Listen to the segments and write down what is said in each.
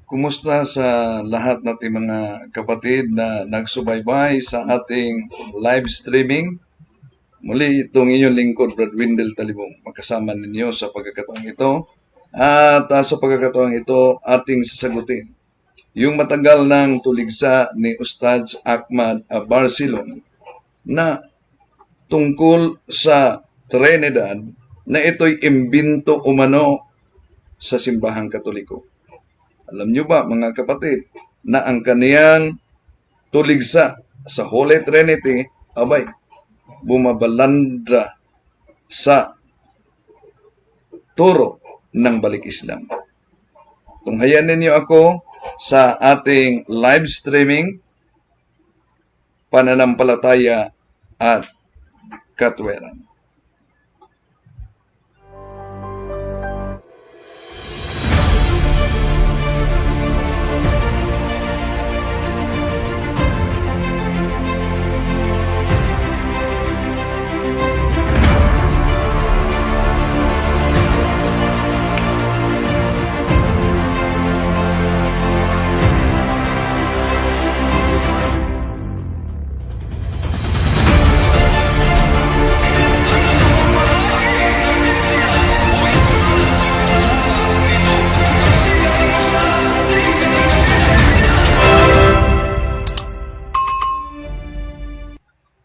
Kumusta sa lahat nating mga kapatid na nagsubaybay sa ating live streaming? Muli itong inyong lingkod, Brad Windel Talibong, magkasama ninyo sa pagkakataong ito. At sa pagkakataong ito, ating sasagutin yung matagal ng tuligsa ni Ustad Ahmad Barsilon na tungkol sa Trinidad na ito'y imbinto umano sa simbahang Katoliko. Alam nyo ba, mga kapatid, na ang kaniyang tuligsa sa Holy Trinity, abay, bumabalandra sa turo ng balik Islam. Tunghayan ninyo ako sa ating live streaming, pananampalataya at katwiran.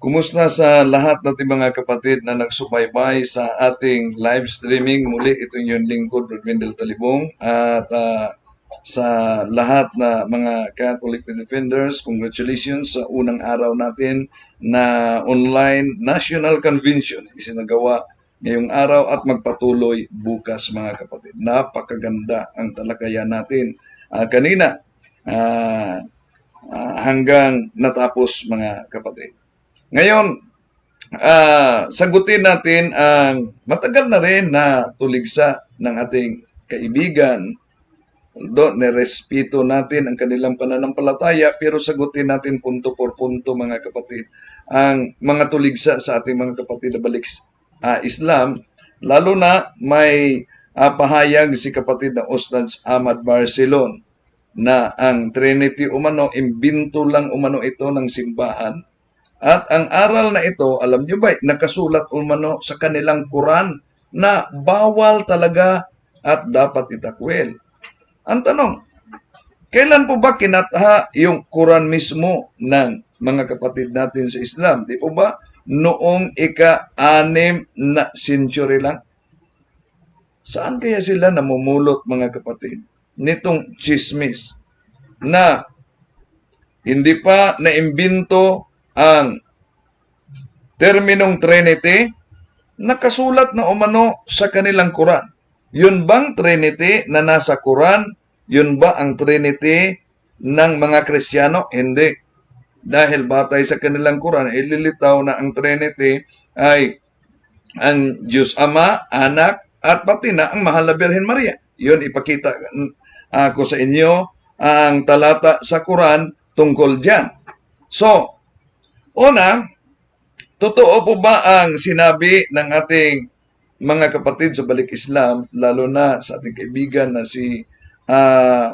Kumusta sa lahat nating mga kapatid na nagsubaybay sa ating live streaming? Muli, ito yung lingkod, Rodwindel Talibong. At sa lahat na mga Catholic Defenders, congratulations sa unang araw natin na online National Convention. Isinagawa ngayong araw at magpatuloy bukas, mga kapatid. Napakaganda ang talakayan natin kanina hanggang natapos, mga kapatid. Ngayon, sagutin natin ang matagal na rin na tuligsa ng ating kaibigan. Although, nerespeto natin ang kanilang pananampalataya, pero sagutin natin punto por punto, mga kapatid, ang mga tuligsa sa ating mga kapatid na balik Islam, lalo na may pahayag si kapatid na Ustad Ahmad Barsilon na ang Trinity umano, imbinto lang umano ito ng simbahan. At ang aral na ito, alam nyo ba, nakasulat umano sa kanilang Quran na bawal talaga at dapat itakwil. Ang tanong, kailan po ba kinatha yung Quran mismo ng mga kapatid natin sa Islam? Di po ba noong ika-6 na century lang? Saan kaya sila namumulot, mga kapatid, nitong chismis na hindi pa naimbinto ang terminong Trinity, nakasulat na umano sa kanilang Quran. Yun bang Trinity na nasa Quran? Yun ba ang Trinity ng mga Kristiyano? Hindi. Dahil batay sa kanilang Quran, ililitaw na ang Trinity ay ang Diyos Ama, Anak, at pati na ang Mahal na Birhen Maria. Yun, ipakita ko sa inyo ang talata sa Quran tungkol dyan. So, una, totoo po ba ang sinabi ng ating mga kapatid sa balik Islam, lalo na sa ating kaibigan na si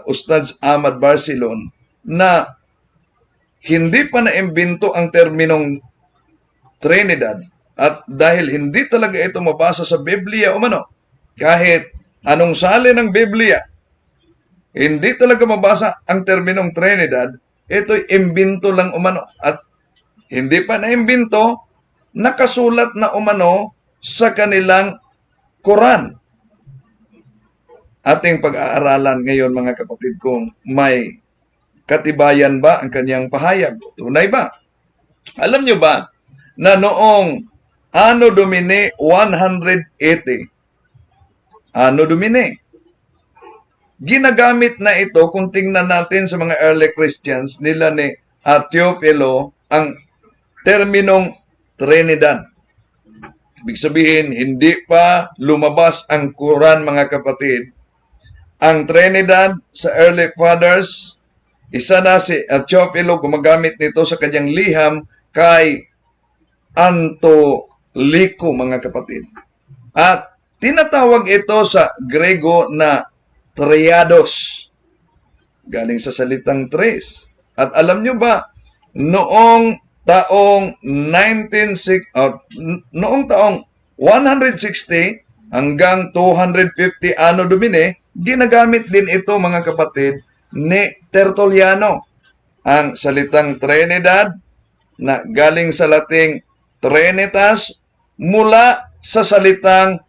Ustad Ahmad Barsilon, na hindi pa naimbento ang terminong Trinidad at dahil hindi talaga ito mabasa sa Biblia umano, kahit anong sali ng Biblia, hindi talaga mabasa ang terminong Trinidad, ito'y imbento lang umano at hindi pa naimbento, nakasulat na umano sa kanilang Quran. Ating pag-aaralan ngayon, mga kapatid, kung may katibayan ba ang kanyang pahayag? Tunay ba? Alam nyo ba na noong Anno Domini 180, Anno Domini, ginagamit na ito kung tingnan natin sa mga early Christians nila ni Theophilo ang terminong Trinidad. Ibig sabihin, hindi pa lumabas ang Quran, mga kapatid. Ang Trinidad sa early fathers, isa na si Theophilo, gumagamit nito sa kanyang liham kay Antoliko, mga kapatid. At tinatawag ito sa Grego na triados. galing sa salitang tres. At alam nyo ba, noong taong 160 hanggang 250 Anno Domini, ginagamit din ito mga kapatid ni Tertulliano. Ang salitang Trinidad na galing sa Lating Trinitas mula sa salitang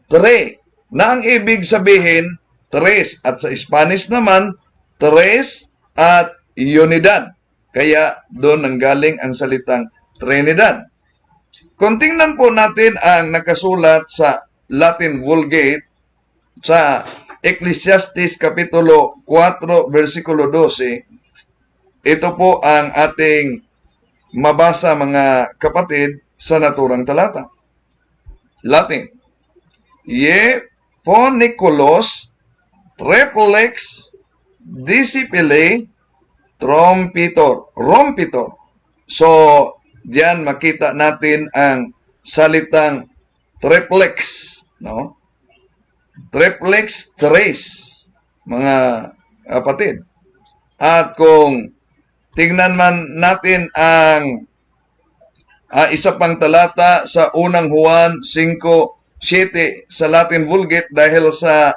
tre na ang ibig sabihin tres at sa Spanish naman tres at unidad. Kaya doon nanggaling ang salitang Trinidad. Kung tingnan po natin ang nakasulat sa Latin Vulgate sa Ecclesiastes Kapitulo 4, versikulo 12, ito po ang ating mabasa mga kapatid sa naturang talata. Latin. Ye foniculos triplex discipile rompitor. So, diyan makita natin ang salitang triplex, no? Triplex tres, mga kapatid. At kung tingnan man natin ang isa pang talata sa unang Juan 5:7 sa Latin Vulgate dahil sa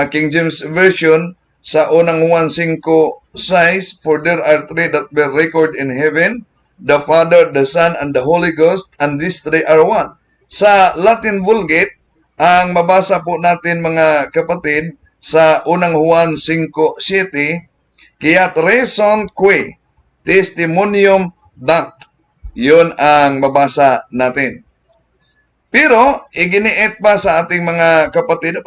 King James Version sa unang Juan 5:6, for there are three that bear record in heaven, the Father, the Son, and the Holy Ghost, and these three are one. Sa Latin Vulgate, ang mabasa po natin mga kapatid sa unang Juan 5:7, Kiat reson que testimonium dat. Yun ang mabasa natin. Pero, iginiit pa sa ating mga kapatid,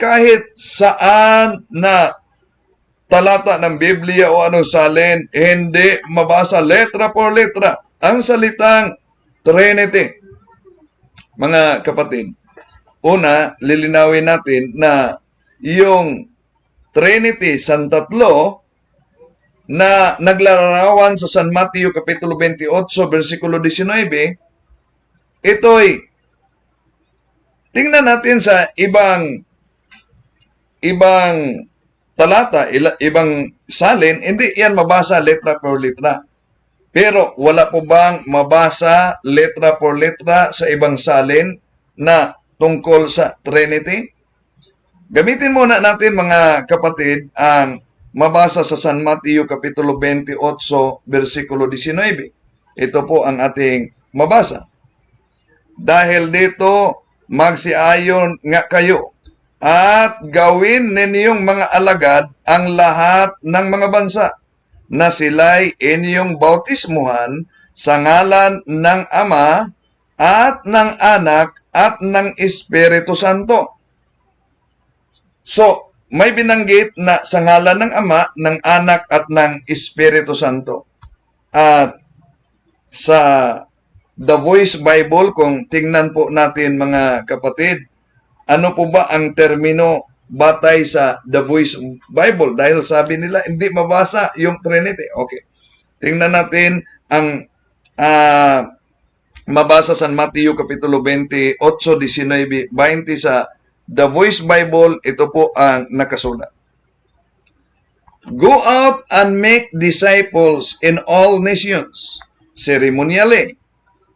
kahit saan na talata ng Biblia o anong salin, hindi mabasa letra por letra ang salitang Trinity. Mga kapatid, una, lilinawin natin na yung Trinity, San Tatlo, na naglalarawan sa San Mateo Kapitulo 28, versikulo 19, ito'y tingnan natin sa ibang talata, ibang salin, hindi yan mabasa letra por letra. Pero wala po bang mabasa letra por letra sa ibang salin na tungkol sa Trinity? Gamitin muna natin mga kapatid ang mabasa sa San Mateo Kapitulo 28, versikulo 19. Ito po ang ating mabasa. Dahil dito, magsiayon nga kayo at gawin ninyong mga alagad ang lahat ng mga bansa na sila'y inyong bautismuhan sa ngalan ng Ama at ng Anak at ng Espiritu Santo. So, may binanggit na sa ngalan ng Ama, ng Anak at ng Espiritu Santo. At sa The Voice Bible, kung tingnan po natin mga kapatid, ano po ba ang termino batay sa The Voice Bible? Dahil sabi nila, hindi mabasa yung Trinity. Okay. Tingnan natin ang mabasa sa Mateo Kapitulo 28, 19, 20 sa The Voice Bible. Ito po ang nakasulat. Go out and make disciples in all nations, ceremonially.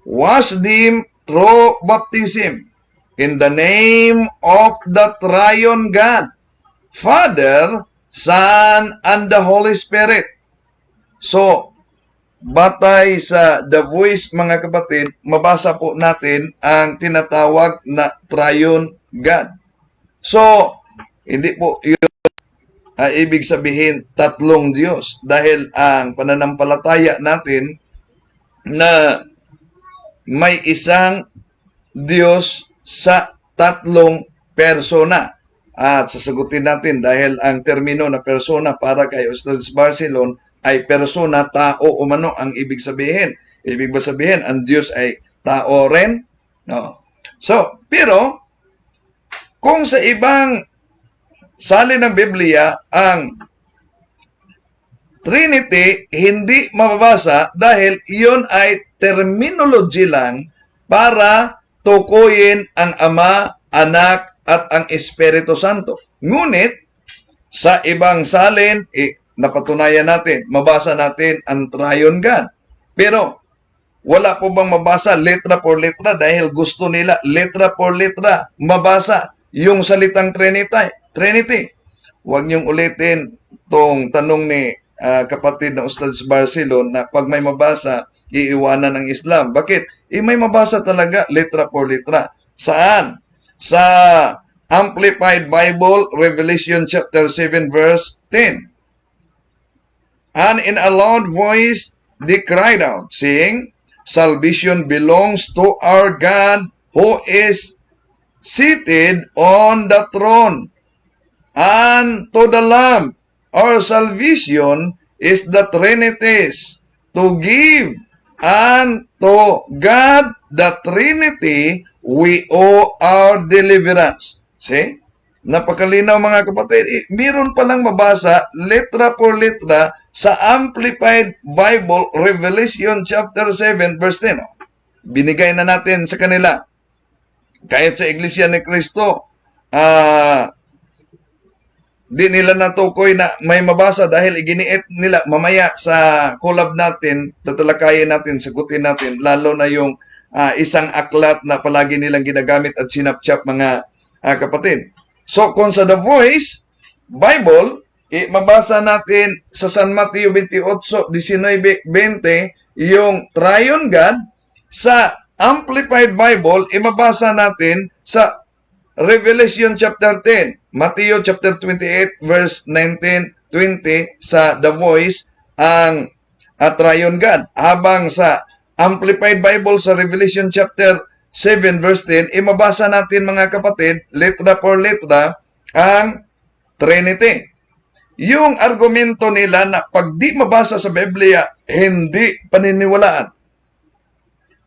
Wash them through baptism in the name of the Triune God, Father, Son, and the Holy Spirit. So, batay sa The Voice mga kapatid, mabasa po natin ang tinatawag na Triune God. So, hindi po yun ibig sabihin tatlong Diyos dahil ang pananampalataya natin na may isang Diyos sa tatlong persona. At sasagutin natin dahil ang termino na persona para kay Ustaz Barcelon ay persona, tao, umano ang ibig sabihin. Ibig ba sabihin ang Diyos ay tao rin? No. So, pero kung sa ibang salin ng Biblia, ang Trinity hindi mababasa dahil iyon ay terminology lang para tukuyin ang Ama, Anak, at ang Espiritu Santo. Ngunit, Sa ibang salin, napatunayan natin, mabasa natin ang triune God. Pero, wala po bang mabasa letra por letra dahil gusto nila letra por letra mabasa yung salitang Trinity. Huwag niyong ulitin tong tanong ni kapatid na Ustad Barcelon na pag may mabasa, iiwanan ng Islam. Bakit? May mabasa talaga letra por letra. Saan? Sa Amplified Bible, Revelation chapter 7 verse 10. And in a loud voice, they cried out, saying, Salvation belongs to our God who is seated on the throne, and to the Lamb. Our salvation is the Trinity's, to give, and to God the Trinity we owe our deliverance. See? Napakalinaw mga kapatid. Meron palang mabasa letra por letra sa Amplified Bible, Revelation chapter 7 verse 10. Binigay na natin sa kanila. Kahit sa Iglesia ni Cristo, di nila natukoy na may mabasa dahil iginiit nila mamaya sa collab natin, tatalakayin natin, sagutin natin, lalo na yung isang aklat na palagi nilang ginagamit at sinapchap mga kapatid. So, kung sa The Voice Bible, mabasa natin sa San Mateo 28, 19, 20, yung Triune God. Sa Amplified Bible, mabasa natin sa Revelation chapter 10, Mateo chapter 28, verse 19, 20, sa The Voice, ang Triune God. Habang sa Amplified Bible, sa Revelation chapter 7 verse 10, mabasa natin mga kapatid, letra por letra, ang Trinity. Yung argumento nila na pag di mabasa sa Biblia, hindi paniniwalaan.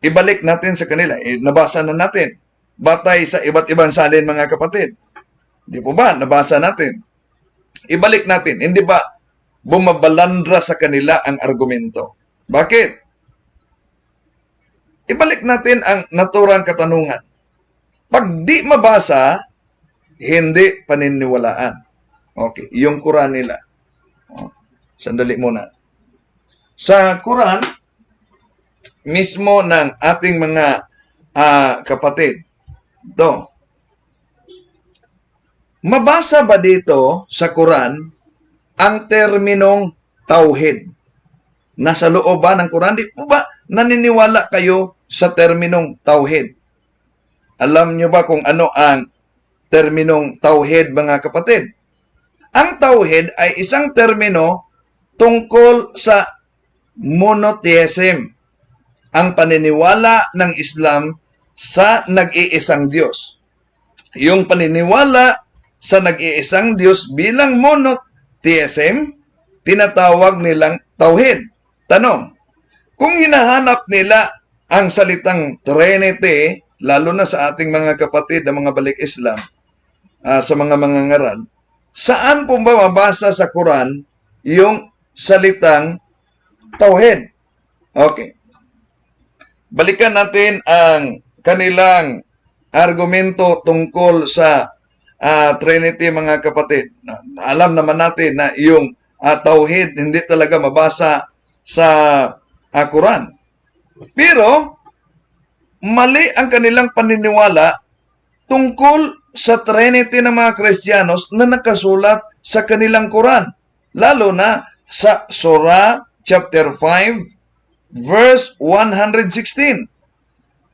Ibalik natin sa kanila. Nabasa na natin. Batay sa iba't ibang salin mga kapatid. Di po ba? Nabasa natin. Ibalik natin. Hindi ba bumabalandra sa kanila ang argumento? Bakit? Ibalik natin ang naturang katanungan. Pag di mabasa, hindi paniniwalaan. Okay, yung Quran nila. Sandali muna. Sa Quran, mismo ng ating mga kapatid, ito, mabasa ba dito sa Quran ang terminong tauhid? Nasa loob ba ng Quran? Di po ba naniniwala kayo sa terminong tauhid? Alam nyo ba kung ano ang terminong tauhid, mga kapatid? Ang tauhid ay isang termino tungkol sa monotheism, ang paniniwala ng Islam sa nag-iisang Diyos. Yung paniniwala sa nag-iisang Diyos bilang monotheism, tinatawag nilang tauhid. Tanong, kung hinahanap nila ang salitang Trinity, lalo na sa ating mga kapatid na mga balik Islam, sa mga mangangaral, saan po ba mabasa sa Quran yung salitang tauhid? Okay. Balikan natin ang kanilang argumento tungkol sa Trinity, mga kapatid. Alam naman natin na yung tauhid hindi talaga mabasa sa Quran. Pero, mali ang kanilang paniniwala tungkol sa Trinity ng mga Kristiyanos na nakasulat sa kanilang Quran. Lalo na sa Surah chapter 5, verse 116.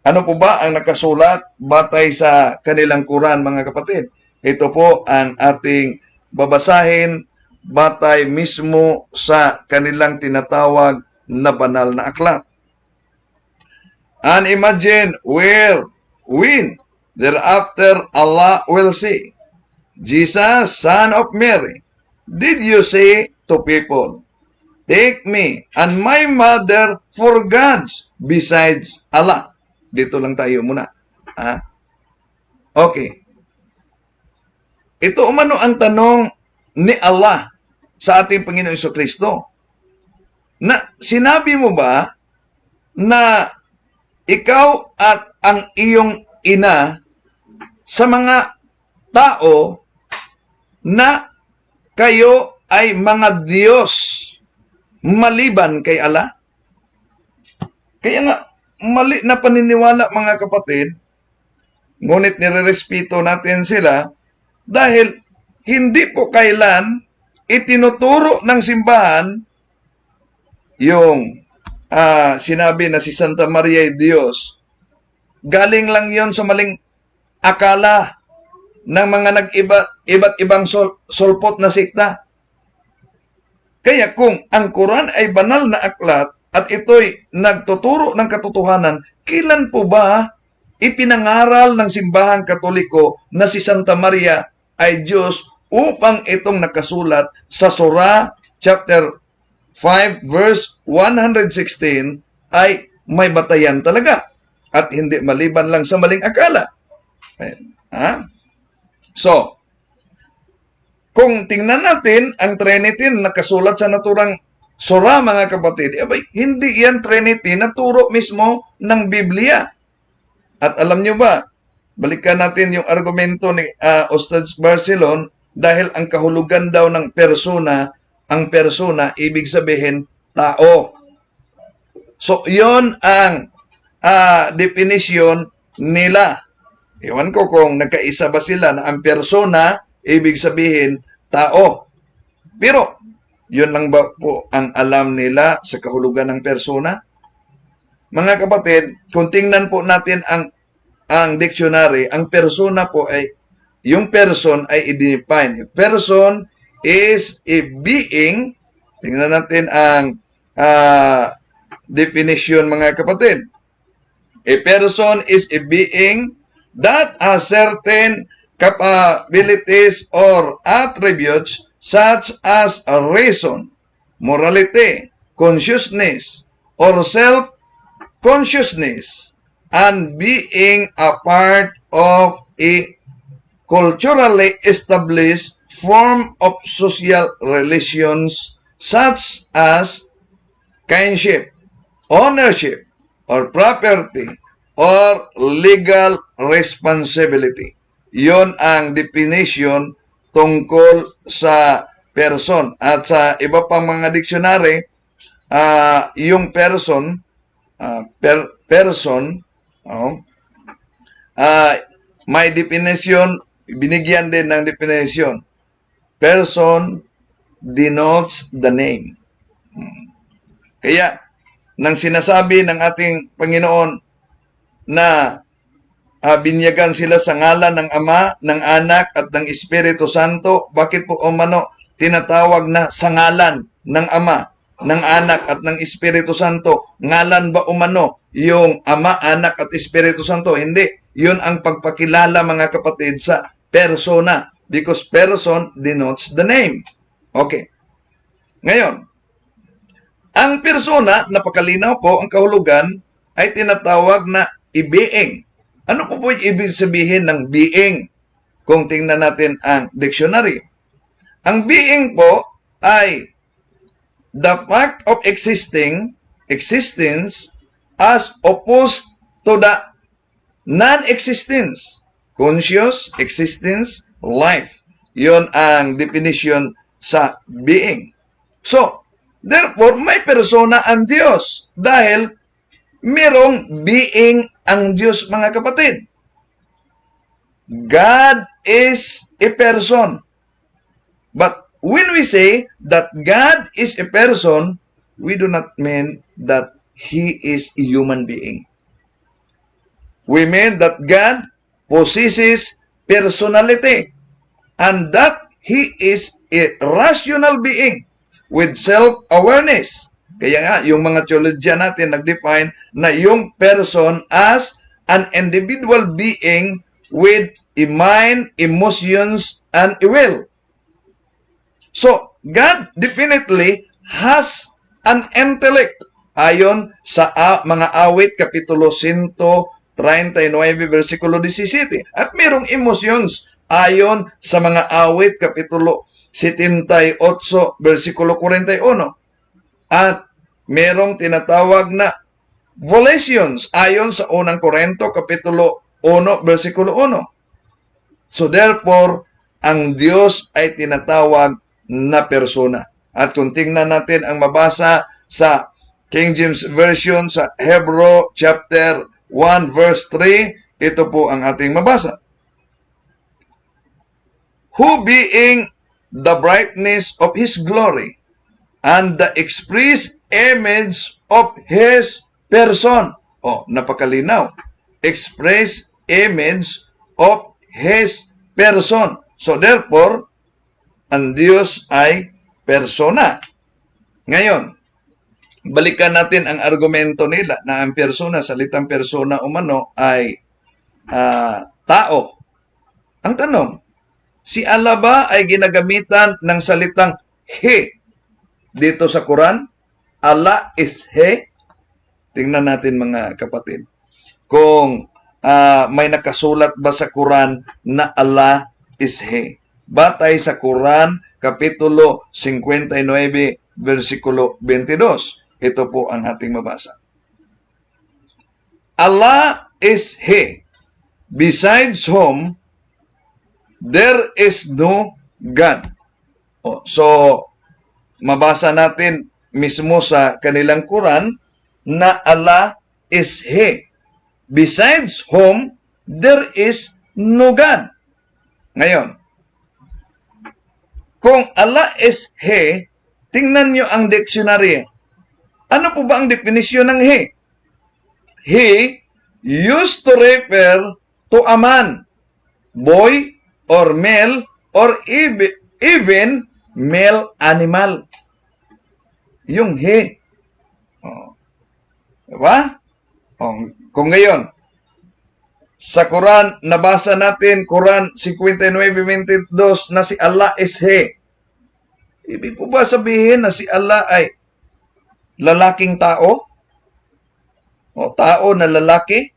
Ano po ba ang nakasulat batay sa kanilang Quran, mga kapatid? Ito po ang ating babasahin batay mismo sa kanilang tinatawag na banal na aklat. And imagine when thereafter Allah will say, Jesus, son of Mary, did you say to people, take me and my mother for gods besides Allah? Dito lang tayo muna. Okay. Ito umano ang tanong ni Allah sa ating Panginoong Jesucristo. Na sinabi mo ba na ikaw at ang iyong ina sa mga tao na kayo ay mga Diyos maliban kay Allah? Kaya nga, mali na paniniwala mga kapatid, ngunit nirerespeto natin sila dahil hindi po kailan itinuturo ng simbahan yung sinabi na si Santa Maria ay Diyos. Galing lang yon sa maling akala ng mga iba't ibang sulpot na sikta. Kaya kung ang Quran ay banal na aklat at ito'y nagtuturo ng katotohanan, kailan po ba ipinangaral ng simbahang Katoliko na si Santa Maria ay Diyos upang itong nakasulat sa Surah chapter 5 verse 116 ay may batayan talaga at hindi maliban lang sa maling akala. So, kung tingnan natin ang Trinity na nakasulat sa naturang Surah mga kapatid, hindi yan Trinity na turo mismo ng Biblia. At alam nyo ba, balikan natin yung argumento ni Ustad Barcelon, dahil ang kahulugan daw ng persona, ang persona, ibig sabihin, tao. So, yon ang definition nila. Ewan ko kung nagkaisa ba sila na ang persona, ibig sabihin, tao. Pero, yun lang ba po ang alam nila sa kahulugan ng persona? Mga kapatid, kung tingnan po natin ang dictionary, ang persona po ay, yung person ay i-define. Person is a being, tingnan natin ang definition mga kapatid. A person is a being that has certain capabilities or attributes such as a reason, morality, consciousness, or self-consciousness, and being a part of a culturally established form of social relations such as kinship, ownership, or property, or legal responsibility. Yon ang definition tungkol sa person. At sa iba pang mga dictionary, yung person, may definition, binigyan din ng definition. Person denotes the name. Kaya, nang sinasabi ng ating Panginoon na binyagan sila sa ngalan ng Ama, ng Anak, at ng Espiritu Santo, bakit po umano tinatawag na sa ngalan ng Ama, ng Anak, at ng Espiritu Santo? Ngalan ba umano yung Ama, Anak, at Espiritu Santo? Hindi. Yun ang pagpakilala mga kapatid sa persona, because person denotes the name. Okay. Ngayon, ang persona, napakalinaw po, ang kahulugan ay tinatawag na i-being. Ano po yung ibig sabihin ng being? Kung tingnan natin ang dictionary. Ang being po ay the fact of existence as opposed to the non-existence. Conscious, existence, life. Yon ang definition sa being. So, therefore, may persona ang Diyos dahil merong being ang Diyos, mga kapatid. God is a person. But when we say that God is a person, we do not mean that He is a human being. We mean that God possesses personality and that He is a rational being with self-awareness. Kaya nga, yung mga theologian natin nag-define na yung person as an individual being with a mind, emotions, and a will. So, God definitely has an intellect. Ayon sa mga awit, Kapitulo 139, versikulo 17. At mayroong emotions. Ayon sa mga awit, Kapitulo 78, versikulo 41. At merong tinatawag na volitions ayon sa unang Korinto, Kapitulo 1, versikulo 1. So therefore, ang Diyos ay tinatawag na persona. At kung tingnan natin ang mabasa sa King James Version sa Hebrew chapter 1 verse 3, ito po ang ating mabasa. Who being the brightness of His glory and the express image of His person. Napakalinaw. Express image of His person. So therefore, ang Diyos ay persona. Ngayon, balikan natin ang argumento nila na ang persona, salitang persona umano ay tao. Ang tanong, si Allah ba ay ginagamitan ng salitang He dito sa Quran? Allah is He? Tingnan natin mga kapatid. Kung may nakasulat ba sa Quran na Allah is He? Batay sa Quran, Kapitulo 59, versikulo 22. Ito po ang ating mabasa. Allah is He, besides whom there is no God. So, mabasa natin mismo sa kanilang Quran na Allah is He, besides whom there is no God. Ngayon, kung Allah is He, tingnan nyo ang dictionary. Ano po ba ang definisyon ng He? He used to refer to a man, boy, or male, or even male animal. Yung He. Diba? Kung ngayon, sa Quran, nabasa natin, Quran 59:22, na si Allah is He. Ibig po ba sabihin na si Allah ay lalaking tao? O tao na lalaki?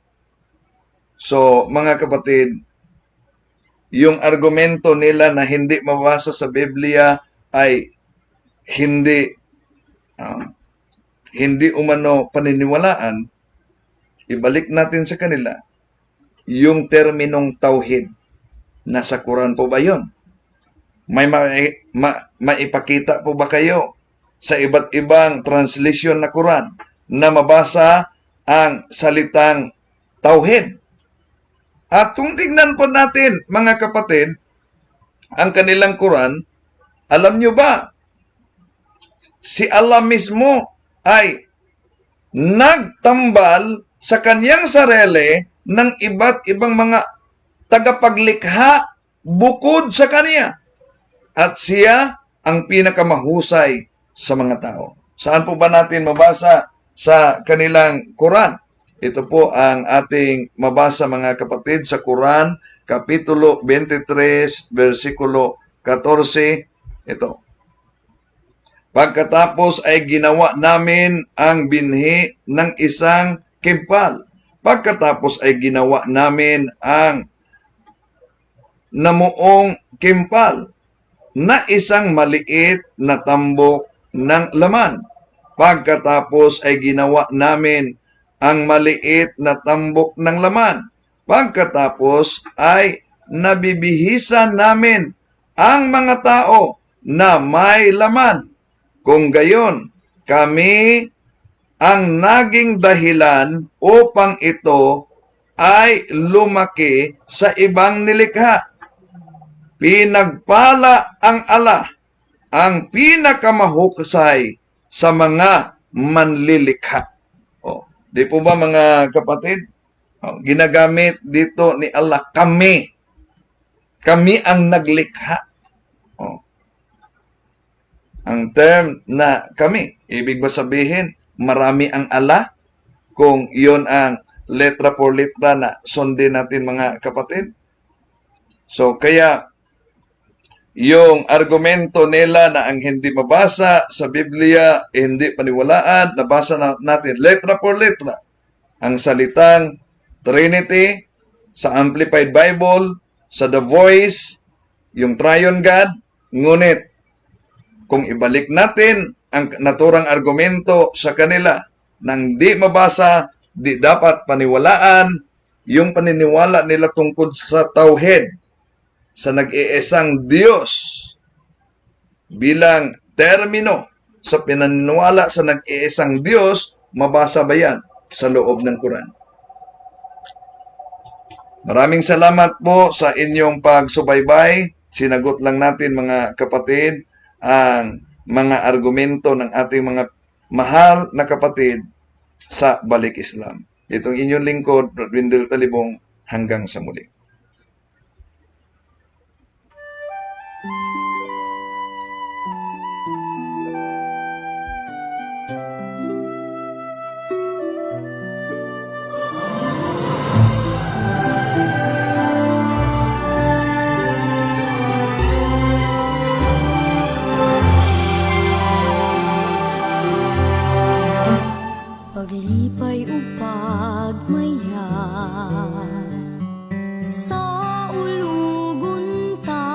So, mga kapatid, yung argumento nila na hindi mabasa sa Biblia ay hindi umano paniniwalaan, ibalik natin sa kanila yung terminong tauhid. Nasa Quran po ba yun? May maipakita po ba kayo sa iba't ibang translation na Quran na mabasa ang salitang tauhid? At kung tingnan po natin, mga kapatid, ang kanilang Quran, alam nyo ba, si Allah mismo ay nagtambal sa kanyang sarili ng iba't ibang mga tagapaglikha bukod sa kanya. At siya ang pinakamahusay sa mga tao. Saan po ba natin mabasa sa kanilang Quran? Ito po ang ating mabasa, mga kapatid, sa Quran, Kapitulo 23, versikulo 14. Ito. Pagkatapos ay ginawa namin ang binhi ng isang kimpal. Pagkatapos ay ginawa namin ang namuong kimpal na isang maliit na tambok ng laman. Pagkatapos ay ginawa namin ang maliit na tambok ng laman. Pagkatapos ay nabibihisan namin ang mga tao na may laman. Kung gayon, kami ang naging dahilan upang ito ay lumaki sa ibang nilikha. Pinagpala ang Allah, ang pinakamahusay sa mga manlilikha. Di po ba, mga kapatid? Ginagamit dito ni Allah, kami. Kami ang naglikha. Ang term na kami, ibig ba sabihin, marami ang Allah? Kung iyon ang letra por letra na sundin natin, mga kapatid. So, kaya, yung argumento nila na ang hindi mabasa sa Biblia, hindi paniwalaan, nabasa natin letra por letra. Ang salitang Trinity sa Amplified Bible, sa The Voice, yung Triune God. Ngunit, kung ibalik natin ang naturang argumento sa kanila nang di mabasa, di dapat paniwalaan yung paniniwala nila tungkol sa tauhid, sa nag-iisang Diyos. bilang termino sa pinaniniwala sa nag-iisang Diyos, mabasa ba yan sa loob ng Quran? Maraming salamat po sa inyong pagsubaybay. Sinagot lang natin mga kapatid ang mga argumento ng ating mga mahal na kapatid sa Balik Islam. Itong inyong lingkod, Wendell Talibong, hanggang sa muli. Paglipay upag maya sa ulugon ta,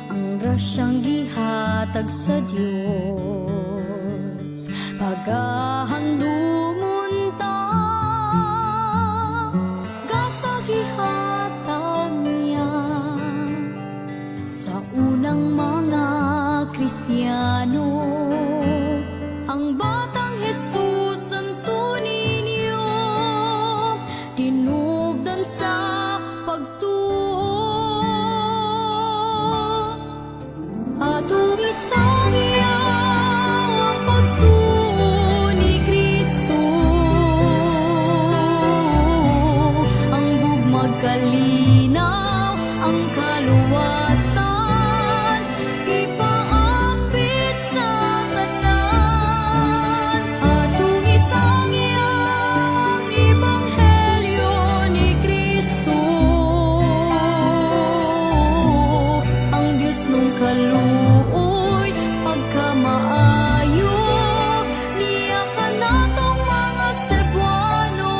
ang grasyang gihatag sa Dios pagahandumon ta, gasa gihatag niya sa unang mga Kristiyano. Ang batang Jesus ang tunay niyo, tinubdan sa pagtuo. Atong isang iyaw ang pagtuo ni Kristo, ang bugmag kalinaw, ang kaluwasan, ipaapit sa kanan. Atong isang iyang ebanghelyo ni Kristo, ang Diyos nung kaluoy, pagkamaayo, niya ka natong mga Cebuano.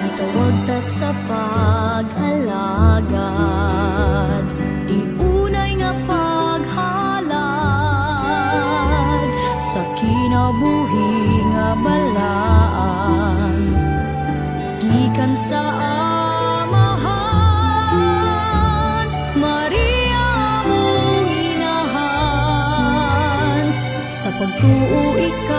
Itawag ta sa pag-alagad, di unay nga paghalad, sa kinabuhi nga balaan, gikan sa amahan, Maria mong inahan, sa pagtuo ikaw